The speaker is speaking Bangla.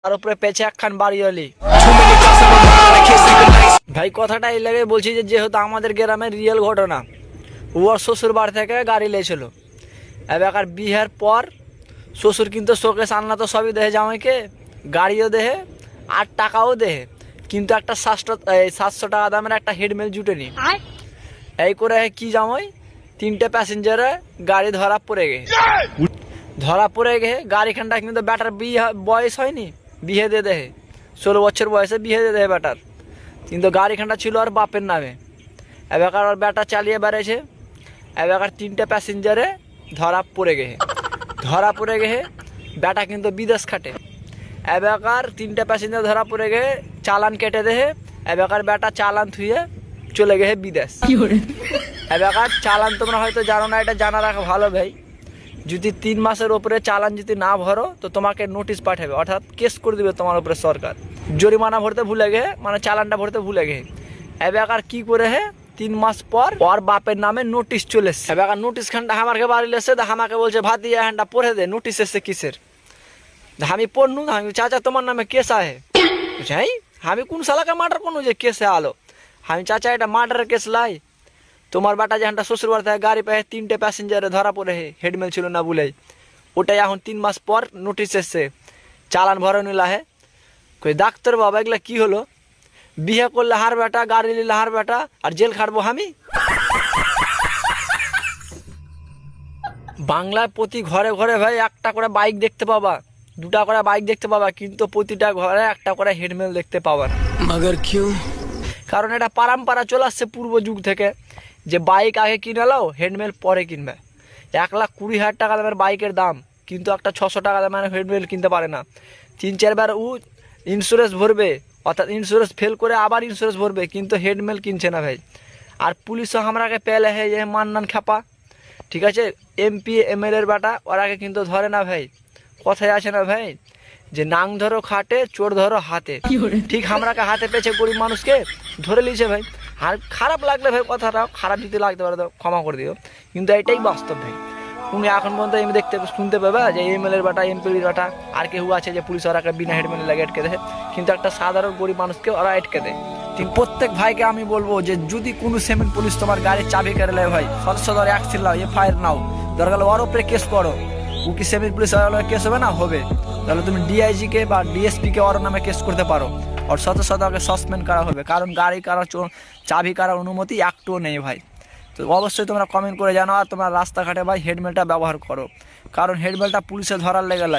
তার উপরে পেছে একখান বাড়িওয়ালি। ভাই কথাটা এই লাগে বলছি যে যেহেতু আমাদের গ্রামের রিয়েল ঘটনা, ওর শ্বশুর বাড়ি থেকে গাড়ি লেছিল, এবার বিয়ের পর শ্বশুর কিন্তু শোকেস আনলা তো সবই দেহে জামাইকে, গাড়িও দেহে আর টাকাও দেহে, কিন্তু একটা 700 টাকা দামের একটা হেডমেল জুটেনি। এই করে কি জামাই 3টে প্যাসেঞ্জারে গাড়ি ধরা পড়ে গে গাড়িখানটা কিন্তু ব্যাটার বিয়ে বয়স হয়নি, বিয়ে দিয়ে দেহে 16 বছর বয়সে বিয়ে দিয়ে দেহে ব্যাটার, কিন্তু গাড়িখানটা ছিল আর বাপের নামে। এবার ওর ব্যাটা চালিয়ে বেড়েছে, এবার 3টে প্যাসেঞ্জারে ধরা পড়ে গে ব্যাটা কিন্তু বিদেশ খাটে। এবার 3টে প্যাসেঞ্জার ধরা পড়ে গে চালান কেটে দেহে, এবার ব্যাটা চালান থুয়ে চলে গে বিদেশ। এবার চালান তোমরা হয়তো জানো না, এটা জানা রাখা ভালো ভাই। যদি 3 মাসের ওপরে চালান যদি না ভরো তো তোমাকে নোটিশ পাঠাবে, অর্থাৎ কেস করে দিবে তোমার উপরে সরকার। জরিমানা ভরতে ভুলে গে, মানে চালানটা ভরতে ভুলে গে। এবার কি করে 3 মাস পর ওর বাপের নামে নোটিশ চলে এসছে। এবার নোটিশ খানটা আমাকে বাড়ি এসে আমাকে বলছে ভাতি হ্যান্ডটা পড়ে দে, নোটিশ এসছে কিসের। আমি পড়নু, আমি চাচা তোমার নামে কেস আহে। হ্যাঁ আমি কোন সালাকে মার্ডার করনু যে কেসে আলো। আমি চাচা এটা মার্ডারের কেস লাই, তোমার বাটা যেখানটা শ্বশুর বাড়ি থেকে গাড়ি পেয়ে 3টে প্যাসেঞ্জারে ধরা পড়ে হেডমেল ছিল না বলে, ওটাই এখন 3 মাস পর নোটিশ এসছে, চালান ভরে নিলা কই ডাক্তার বাবা এগুলা কি হলো, বিয়ে করলে হার বেটা, গাড়ি নিলে হার বেটা, আর জেল খাটবো আমি। বাংলায় প্রতি ঘরে ঘরে ভাই একটা করে বাইক দেখতে পাবা, 2টা করে বাইক দেখতে পাবা, কিন্তু প্রতিটা ঘরে একটা করে হেডমেল দেখতে পাবা না। मगर क्यों? কারণ এটা পারাম্পরা চলে আসছে পূর্ব যুগ থেকে, যে বাইক আগে কিনে নাও, হেডমেল পরে কিনবে। 1,20,000 টাকা দামের বাইকের দাম, কিন্তু একটা 600 টাকা দামের হেডমেল কিনতে পারে না। 3-4 বার ও ইন্স্যুরেন্স ভরবে, অর্থাৎ ইন্স্যুরেন্স ফেল করে আবার ইন্স্যুরেন্স ভরবে, কিন্তু হেডমেল কিনছে না ভাই। আর পুলিশও আমরাকে পেলে যে মান্নান খাপা, ঠিক আছে, MP MLA বাটা ওরাকে কিন্তু ধরে না ভাই। কথায় আছে না ভাই যে নাং ধরো খাটে, চোর ধরো হাতে, ঠিক আমরাকে হাতে পেয়েছে গরিব মানুষকে ধরে লিছে ভাই। আর খারাপ লাগলে ভাই, কথাটা খারাপ যদি লাগতে পারে তো ক্ষমা করে দিও, কিন্তু এটাই বাস্তব ভাই। তুমি এখন পর্যন্ত আমি শুনতে পাবে যে MLA বাটা, MP বাটা আর কেউ আছে যে পুলিশ ওরাকে বিনা হেডমেলে লাগে আটকে দেয়, কিন্তু একটা সাধারণ গরিব মানুষকে ওরা আটকে দেয়। প্রত্যেক ভাইকে আমি বলবো যে যদি কোনো সিমেন্ট পুলিশ তোমার গাড়ির চাবি কেড়ে নেয় ভাই, সদস্য ধরে অ্যাকশন নাও, FIR নাও, দরকার ওর উপরে কেস করো। ও কি সিমেন্ট পুলিশ কেস হবে না? হবে। তাহলে তুমি DIG কে বা DSP কে ওর নামে কেস করতে পারো, আর সাথে সাথে ওকে সাসপেন্ড করা হবে, কারণ গাড়ি কারার চাবি কারার অনুমতি একটুও নেই ভাই। তো অবশ্যই তোমরা কমেন্ট করে জানাও, আর তোমরা রাস্তাঘাটে ভাই হেডমেলটা ব্যবহার করো, কারণ হেডমেলটা পুলিশে ধরার লেগে লাই।